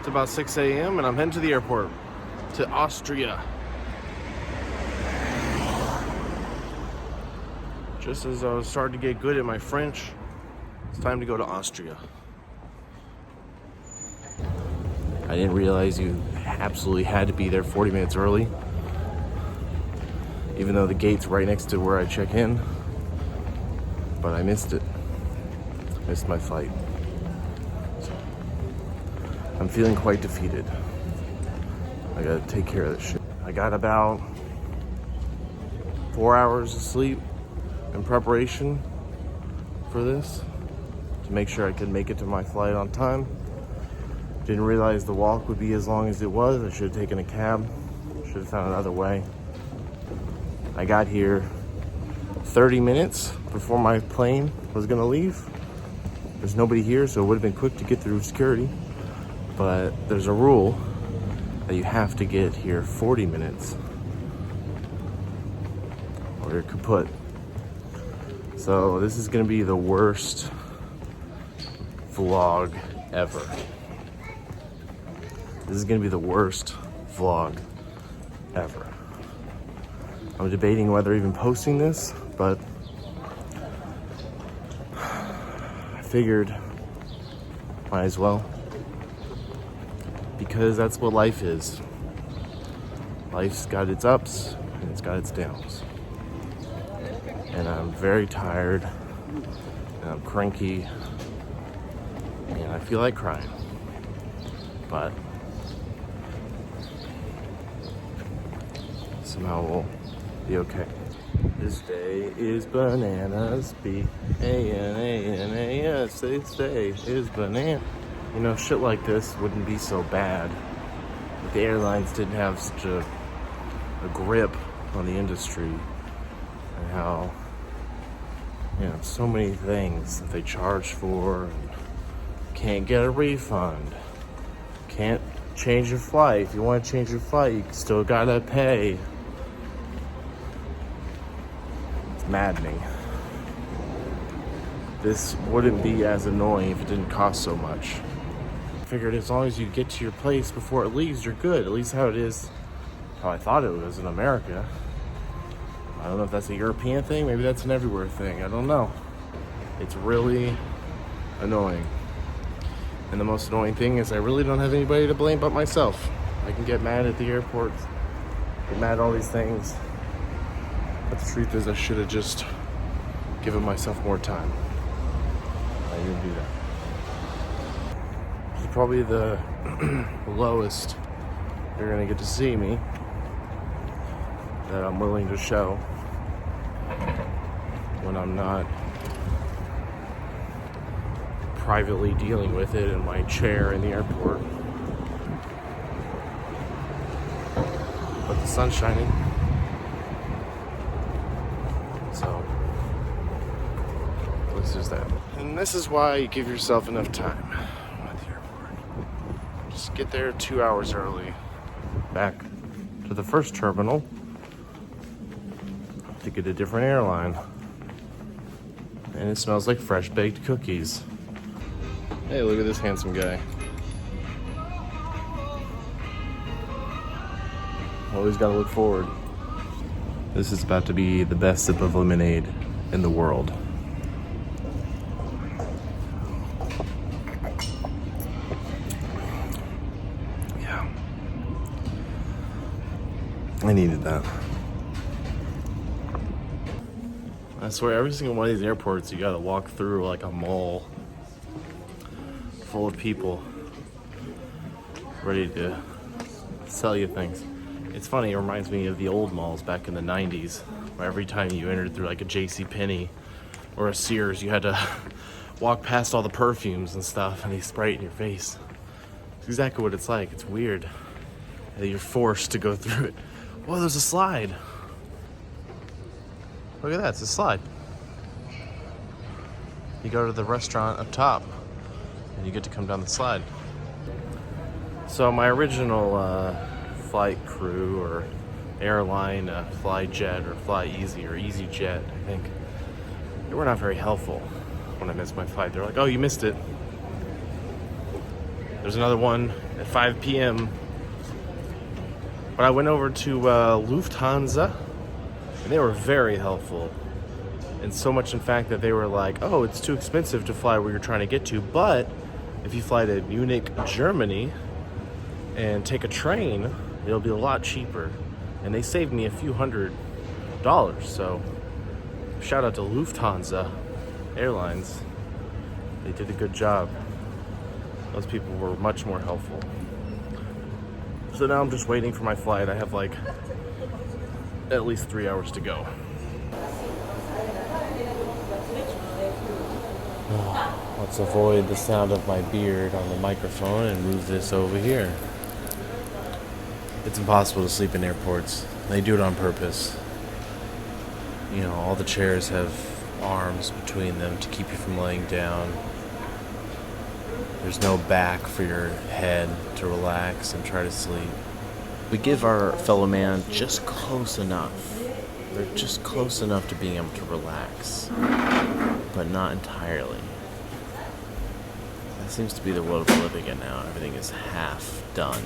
It's about 6 a.m. and I'm heading to the airport, to Austria. Just as I was starting to get good at my French, it's time to go to Austria. I didn't realize you absolutely had to be there 40 minutes early, even though the gate's right next to where I check in. But I missed it. Missed my flight. So I'm feeling quite defeated. I gotta take care of this shit. I got about 4 hours of sleep in preparation for this to make sure I could make it to my flight on time. Didn't realize the walk would be as long as it was. I should have taken a cab. Should have found another way. I got here 30 minutes before my plane was gonna leave. There's nobody here, so it would have been quick to get through security. But there's a rule that you have to get here 40 minutes or you're kaput. So this is gonna be the worst vlog ever. This is gonna be the worst vlog ever. I'm debating whether even posting this, but I figured might as well, because that's what life is. Life's got its ups and it's got its downs. And I'm very tired and I'm cranky and I feel like crying. But somehow we'll be okay. This day is bananas. B-A-N-A-N-A-S. This day is banana. You know, shit like this wouldn't be so bad if the airlines didn't have such a grip on the industry and how, you know, so many things that they charge for and can't get a refund. Can't change your flight. If you want to change your flight, you still gotta pay. Maddening. This wouldn't be as annoying if it didn't cost so much. I figured as long as you get to your place before it leaves, you're good. At least how it is, how I thought it was in America. I don't know if that's a European thing. Maybe that's an everywhere thing. I don't know. It's really annoying. And the most annoying thing is I really don't have anybody to blame but myself. I can get mad at the airport, get mad at all these things. But the truth is I should have just given myself more time. I didn't do that. This is probably the lowest you're gonna get to see me that I'm willing to show when I'm not privately dealing with it in my chair in the airport. But the sun's shining. So, this is that. And this is why you give yourself enough time at the airport. Just get there 2 hours early, back to the first terminal to get a different airline. And it smells like fresh baked cookies. Hey, look at this handsome guy. Always gotta look forward. This is about to be the best sip of lemonade in the world. Yeah. I needed that. I swear, every single one of these airports, you gotta walk through like a mall full of people ready to sell you things. It's funny, it reminds me of the old malls back in the 90s, where every time you entered through like a JCPenney or a Sears, you had to walk past all the perfumes and stuff and they spray it in your face. It's exactly what it's like. It's weird that you're forced to go through it. Whoa, there's a slide. Look at that, it's a slide. You go to the restaurant up top and you get to come down the slide. So my original flight crew or airline, FlyJet or FlyEasy or EasyJet, I think, they were not very helpful when I missed my flight. They're like, oh, you missed it. There's another one at 5 p.m. But I went over to Lufthansa, and they were very helpful. And so much, in fact, that they were like, oh, it's too expensive to fly where you're trying to get to, but if you fly to Munich, Germany, and take a train, it'll be a lot cheaper. And they saved me a few $100s. So shout out to Lufthansa Airlines. They did a good job. Those people were much more helpful. So now I'm just waiting for my flight. I have like at least 3 hours to go. Let's avoid the sound of my beard on the microphone and move this over here. It's impossible to sleep in airports. They do it on purpose. You know, all the chairs have arms between them to keep you from laying down. There's no back for your head to relax and try to sleep. We give our fellow man just close enough. They're just close enough to being able to relax, but not entirely. That seems to be the world we're living in now. Everything is half done.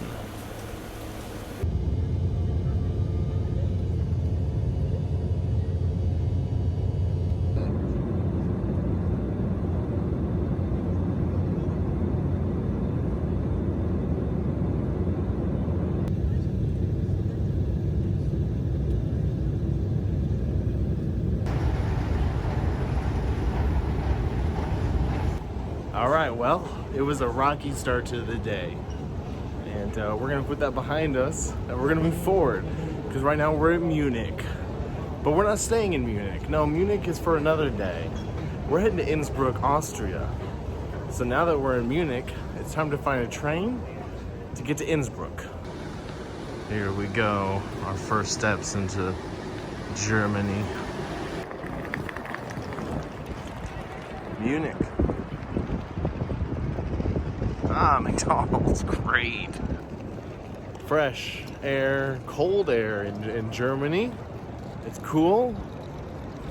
All right, well, it was a rocky start to the day, and we're gonna put that behind us, and we're gonna move forward, because right now we're in Munich, but we're not staying in Munich. No, Munich is for another day. We're heading to Innsbruck, Austria. So now that we're in Munich, it's time to find a train to get to Innsbruck. Here we go, our first steps into Germany. Munich. Ah, McDonald's, great. Fresh air, cold air in Germany. It's cool,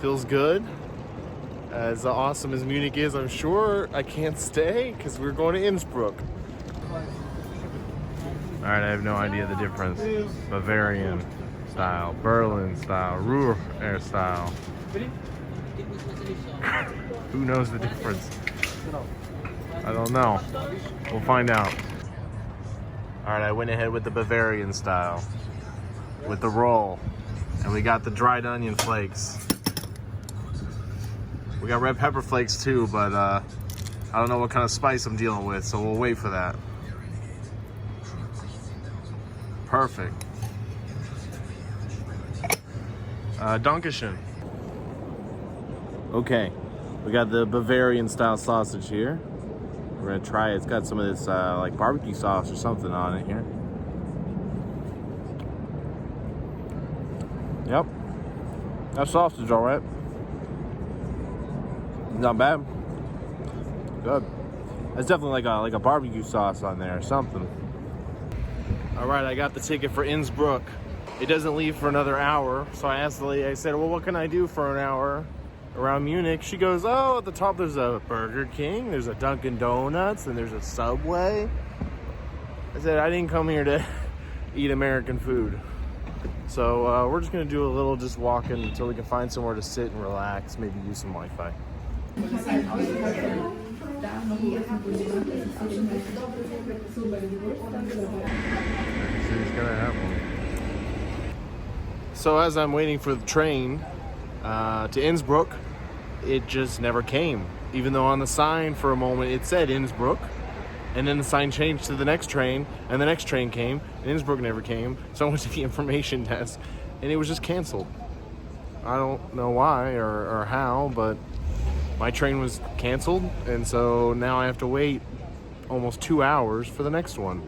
feels good. As awesome as Munich is, I'm sure I can't stay because we're going to Innsbruck. All right, I have no idea the difference. Bavarian style, Berlin style, Ruhr air style. Who knows the difference? I don't know. We'll find out. All right, I went ahead with the Bavarian style, with the roll, and we got the dried onion flakes. We got red pepper flakes too, but I don't know what kind of spice I'm dealing with, so we'll wait for that. Perfect. Dankeschön. Okay, we got the Bavarian style sausage here. We're gonna try it. It's got some of this like barbecue sauce or something on it here. Yep, that sausage all right. Not bad. Good. That's definitely like a barbecue sauce on there or something. All right, I got the ticket for Innsbruck. It doesn't leave for another hour, so I asked the lady. I said, "Well, what can I do for an hour around Munich?" She goes, "Oh, at the top there's a Burger King, there's a Dunkin' Donuts, and there's a Subway." I said, "I didn't come here to eat American food." So we're just gonna do a little just walking until we can find somewhere to sit and relax, maybe use some Wi-Fi. So as I'm waiting for the train to Innsbruck, it just never came. Even though on the sign for a moment it said Innsbruck, and then the sign changed to the next train, and the next train came, and Innsbruck never came. So I went to the information desk, and it was just canceled. I don't know why or how, but my train was canceled, and so now I have to wait almost 2 hours for the next one.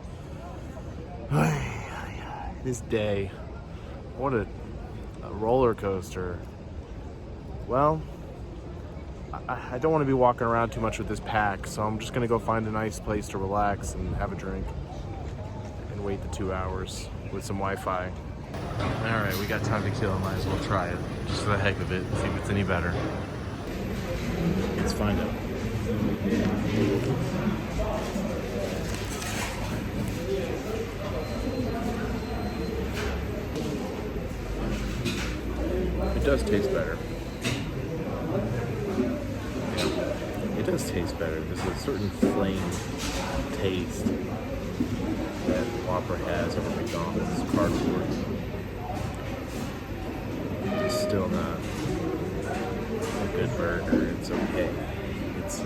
This day, what a roller coaster. Well, I don't want to be walking around too much with this pack, so I'm just going to go find a nice place to relax and have a drink and wait the 2 hours with some Wi-Fi. All right, we got time to kill. Might as well try it, just for the heck of it, see if it's any better. Let's find out. does taste better. It does taste better. There's a certain flame taste that Whopper has over McDonald's cardboard. It's still not a good burger. It's okay. It's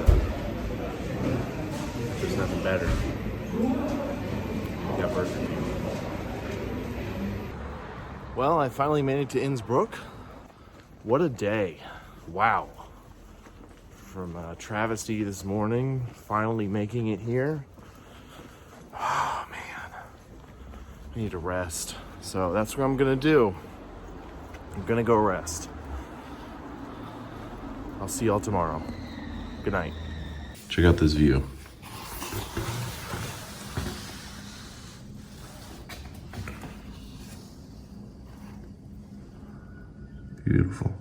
there's nothing better. You got Burger King. Well, I finally made it to Innsbruck. What a day. Wow. From travesty this morning, finally making it here. Oh, man. I need to rest. So that's what I'm gonna do. I'm gonna go rest. I'll see y'all tomorrow. Good night. Check out this view. Beautiful.